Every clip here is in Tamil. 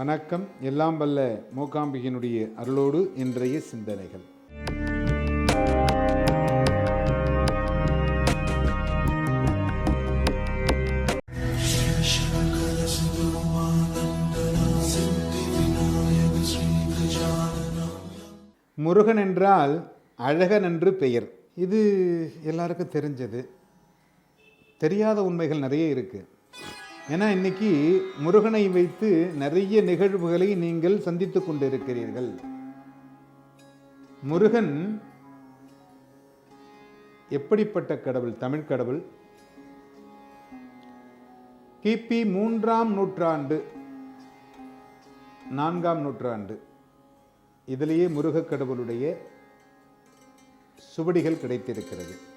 வணக்கம். எல்லாம் வல்ல மூகாம்பிகையினுடைய அருளோடு இன்றைய சிந்தனைகள். முருகன் என்றால் அழகன் என்று பெயர். இது எல்லாருக்கும் தெரிஞ்சது. தெரியாத உண்மைகள் நிறைய இருக்குது. ஏன்னா இன்னைக்கு முருகனை வைத்து நிறைய நிகழ்வுகளை நீங்கள் சந்தித்து கொண்டிருக்கிறீர்கள். முருகன் எப்படிப்பட்ட கடவுள்? தமிழ் கடவுள். கிபி 3ஆம் நூற்றாண்டு 4ஆம் நூற்றாண்டு இதிலேயே முருக கடவுளுடைய சுவடிகள் கிடைத்திருக்கிறது.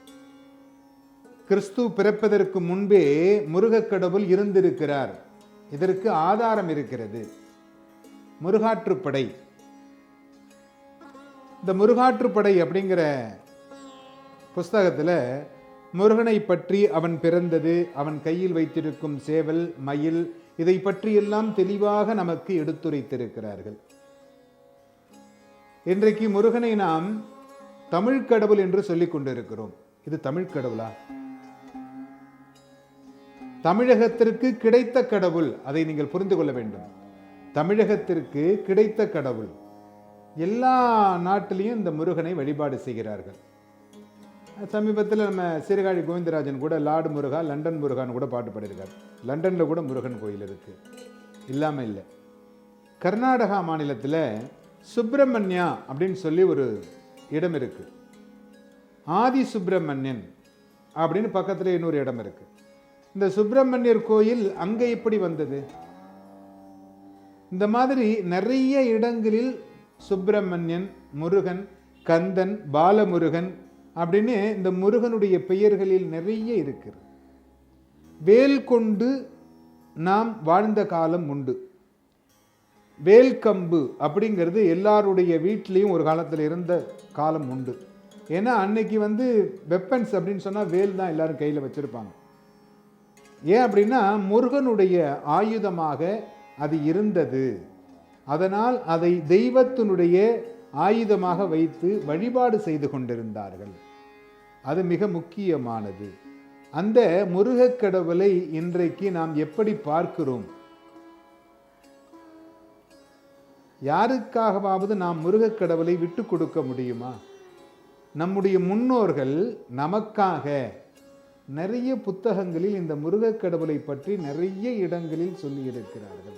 கிறிஸ்து பிறப்பதற்கு முன்பே முருகக் கடவுள் இருந்திருக்கிறார். இதற்கு ஆதாரம் இருக்கிறது. முருகாற்றுப்படை. இந்த முருகாற்றுப்படை அப்படிங்கிற புஸ்தகத்தில் முருகனை பற்றி, அவன் பிறந்தது, அவன் கையில் வைத்திருக்கும் சேவல், மயில், இதை பற்றியெல்லாம் தெளிவாக நமக்கு எடுத்துரைத்திருக்கிறார்கள். இன்றைக்கு முருகனை நாம் தமிழ் கடவுள் என்று சொல்லிக் கொண்டிருக்கிறோம். இது தமிழ் கடவுளா? தமிழகத்திற்கு கிடைத்த கடவுள். அதை நீங்கள் புரிந்து கொள்ள வேண்டும். தமிழகத்திற்கு கிடைத்த கடவுள். எல்லா நாட்டிலையும் இந்த முருகனை வழிபாடு செய்கிறார்கள். சமீபத்தில் நம்ம சீர்காழி கோவிந்தராஜன் கூட லார்டு முருகா, லண்டன் முருகான்னு கூட பாட்டு பாடியிருக்கார். லண்டனில் கூட முருகன் கோயில் இருக்கு, இல்லாமல் இல்லை. கர்நாடகா மாநிலத்தில் சுப்பிரமணியா அப்படின்னு சொல்லி ஒரு இடம் இருக்கு. ஆதி சுப்பிரமணியன் அப்படின்னு பக்கத்தில் இன்னொரு இடம் இருக்கு. இந்த சுப்பிரமணியர் கோயில் அங்கே எப்படி வந்தது? இந்த மாதிரி நிறைய இடங்களில் சுப்பிரமணியன், முருகன், கந்தன், பாலமுருகன் அப்படின்னு இந்த முருகனுடைய பெயர்களில் நிறைய இருக்கிறது. வேல் கொண்டு நாம் வாழ்ந்த காலம் உண்டு. வேல்கம்பு அப்படிங்கிறது எல்லாருடைய வீட்லேயும் ஒரு காலத்தில் இருந்த காலம் உண்டு. ஏன்னா அன்னைக்கு வெப்பன்ஸ் அப்படின்னு சொன்னால் வேல் தான் எல்லாரும் கையில் வச்சிருப்பாங்க. ஏன் அப்படின்னா முருகனுடைய ஆயுதமாக அது இருந்தது. அதனால் அதை தெய்வத்தினுடைய ஆயுதமாக வைத்து வழிபாடு செய்து கொண்டிருந்தார்கள். அது மிக முக்கியமானது. அந்த முருகக் கடவுளை இன்றைக்கு நாம் எப்படி பார்க்கிறோம்? யாருக்காகவாவது நாம் முருகக் கடவுளை விட்டு கொடுக்க முடியுமா? நம்முடைய முன்னோர்கள் நமக்காக நிறைய புத்தகங்களில் இந்த முருகக் கடவுளை பற்றி நிறைய இடங்களில் சொல்லி இருக்கிறார்கள்.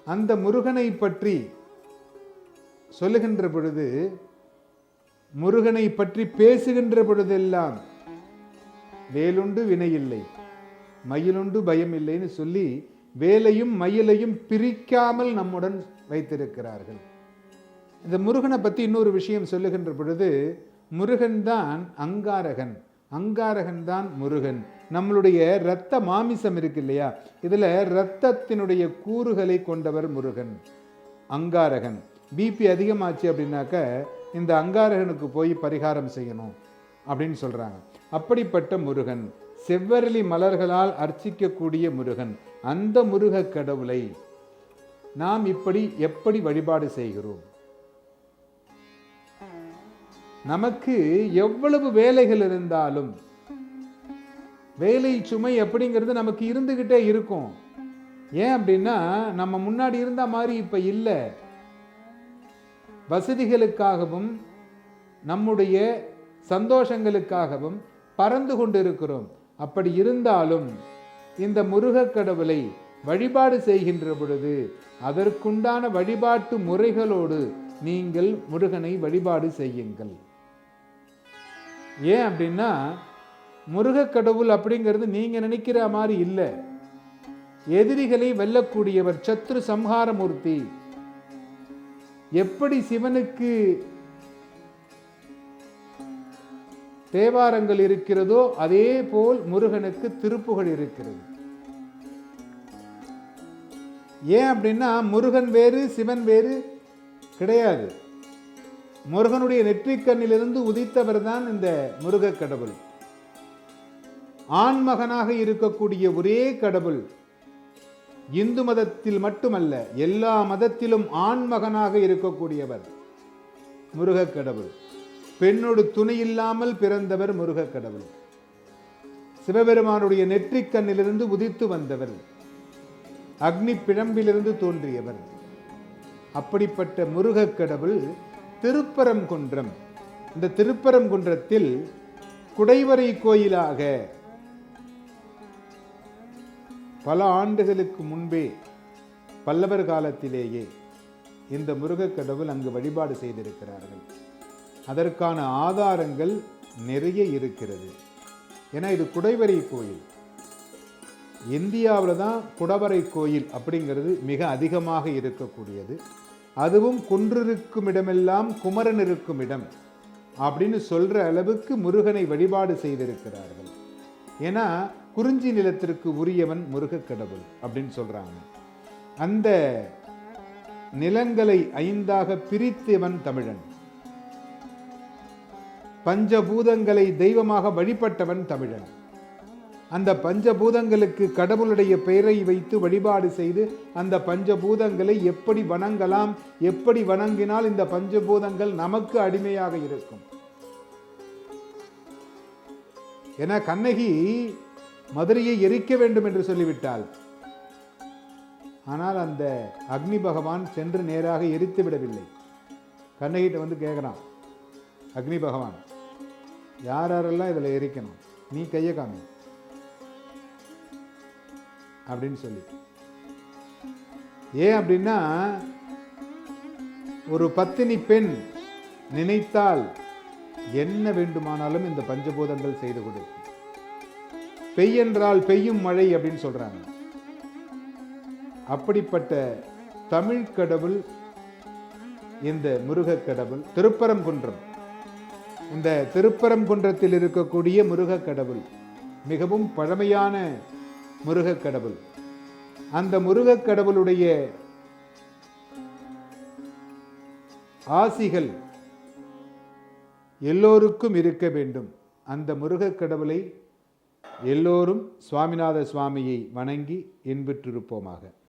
அந்த முருகனை பற்றி சொல்லுகின்ற பொழுது, முருகனை பற்றி பேசுகின்ற பொழுதெல்லாம் வேலுண்டு வினையில்லை, மயிலுண்டு பயம் இல்லைன்னு சொல்லி வேலையும் மயிலையும் பிரிக்காமல் நம்முடன் வைத்திருக்கிறார்கள். இந்த முருகனை பற்றி இன்னொரு விஷயம் சொல்லுகின்ற பொழுது, முருகன் தான் அங்காரகன், அங்காரகன் தான் முருகன். நம்மளுடைய இரத்த மாமிசம் இருக்கு இல்லையா, இதில் இரத்தத்தினுடைய கூறுகளை கொண்டவர் முருகன், அங்காரகன். பிபி அதிகமாச்சு அப்படின்னாக்க இந்த அங்காரகனுக்கு போய் பரிகாரம் செய்யணும் அப்படின்னு சொல்றாங்க. அப்படிப்பட்ட முருகன், செவ்வரளி மலர்களால் அர்ச்சிக்கக்கூடிய முருகன், அந்த முருக கடவுளை நாம் இப்படி எப்படி வழிபாடு செய்கிறோம்? நமக்கு எவ்வளவு வேலைகள் இருந்தாலும் வேலை சுமை அப்படிங்கிறது நமக்கு இருந்துகிட்டே இருக்கும். ஏன் அப்படின்னா நம்ம முன்னாடி இருந்த மாதிரி இப்ப இல்லை. வசதிகளுக்காகவும் நம்முடைய சந்தோஷங்களுக்காகவும் பறந்து கொண்டு இருக்கிறோம். அப்படி இருந்தாலும் இந்த முருகக் கடவுளை வழிபாடு செய்கின்ற பொழுது அதற்குண்டான வழிபாட்டு முறைகளோடு நீங்கள் முருகனை வழிபாடு செய்யுங்கள். ஏன் அப்படின்னா முருகக் கடவுள் அப்படிங்கிறது நீங்க நினைக்கிற மாதிரி இல்லை. எதிரிகளை வெல்லக்கூடியவர், சத்ரு சம்ஹாரமூர்த்தி. எப்படி சிவனுக்கு தேவாரங்கள் இருக்கிறதோ அதே போல் முருகனுக்கு திருப்புகழ் இருக்கிறது. ஏன் அப்படின்னா முருகன் வேறு சிவன் வேறு கிடையாது. முருகனுடைய நெற்றிக்கண்ணிலிருந்து உதித்தவர் தான் இந்த முருகக் கடவுள். ஆண்மகனாக இருக்கக்கூடிய ஒரே கடவுள் இந்து மதத்தில் மட்டுமல்ல, எல்லா மதத்திலும் ஆண்மகனாக இருக்கக்கூடியவர் முருகக் கடவுள். பெண்ணோடு துணை இல்லாமல் பிறந்தவர் முருகக் கடவுள். சிவபெருமானுடைய நெற்றிக் கண்ணிலிருந்து உதித்து வந்தவர், அக்னி பிழம்பிலிருந்து தோன்றியவர். அப்படிப்பட்ட முருகக் கடவுள் திருப்பரங்குன்றம். இந்த திருப்பரங்குன்றத்தில் குடைவரை கோயிலாக பல ஆண்டுகளுக்கு முன்பே, பல்லவர் காலத்திலேயே இந்த முருகக் கடவுள் அங்கு வழிபாடு செய்திருக்கிறார்கள். அதற்கான ஆதாரங்கள் நிறைய இருக்கிறது. ஏன்னா இது குடைவரை கோயில். இந்தியாவில் தான் குடவரை கோயில் அப்படிங்கிறது மிக அதிகமாக இருக்கக்கூடியது. அதுவும் குன்றிருக்கும் இடமெல்லாம் குமரன் இருக்கும் இடம் அப்படின்னு சொல்ற அளவுக்கு முருகனை வழிபாடு செய்திருக்கிறார்கள். ஏன்னா குறிஞ்சி நிலத்திற்கு உரியவன் முருகக் கடவுள் அப்படின்னு சொல்றாங்க. அந்த நிலங்களை 5ஆக பிரித்தவன் தமிழன். பஞ்சபூதங்களை தெய்வமாக வழிபட்டவன் தமிழன். அந்த பஞ்சபூதங்களுக்கு கடவுளுடைய பெயரை வைத்து வழிபாடு செய்து அந்த பஞ்சபூதங்களை எப்படி வணங்கலாம், எப்படி வணங்கினால் இந்த பஞ்சபூதங்கள் நமக்கு அடிமையாக இருக்கும். என கண்ணகி மதுரையை எரிக்க வேண்டும் என்று சொல்லிவிட்டாள். ஆனால் அந்த அக்னி பகவான் சென்று நேராக எரித்து விடவில்லை. கண்ணகிட்ட வந்து கேட்குறான் அக்னி பகவான், யாரெல்லாம் இதில் எரிக்கணும், நீ கையை காமி அப்படின்னு சொல்லி. ஏன் அப்படின்னா, ஒரு பத்தினி பெண் நினைத்தால் என்ன வேண்டுமானாலும் இந்த பஞ்சபூதங்கள் செய்து கொடுக்கும். பெய்யென்றால் பெய்யும் மழை அப்படின்னு சொல்றாங்க. அப்படிப்பட்ட தமிழ் கடவுள் இந்த முருகக் கடவுள். திருப்பரங்குன்றம், இந்த திருப்பரங்குன்றத்தில் இருக்கக்கூடிய முருகக் கடவுள் மிகவும் பழமையான முருகக் கடவுள். அந்த முருகக் கடவுளுடைய ஆசிகள் எல்லோருக்கும் இருக்க வேண்டும். அந்த முருகக் கடவுளை எல்லோரும் சுவாமிநாத சுவாமியை வணங்கி இன்புற்றிருப்போமாக.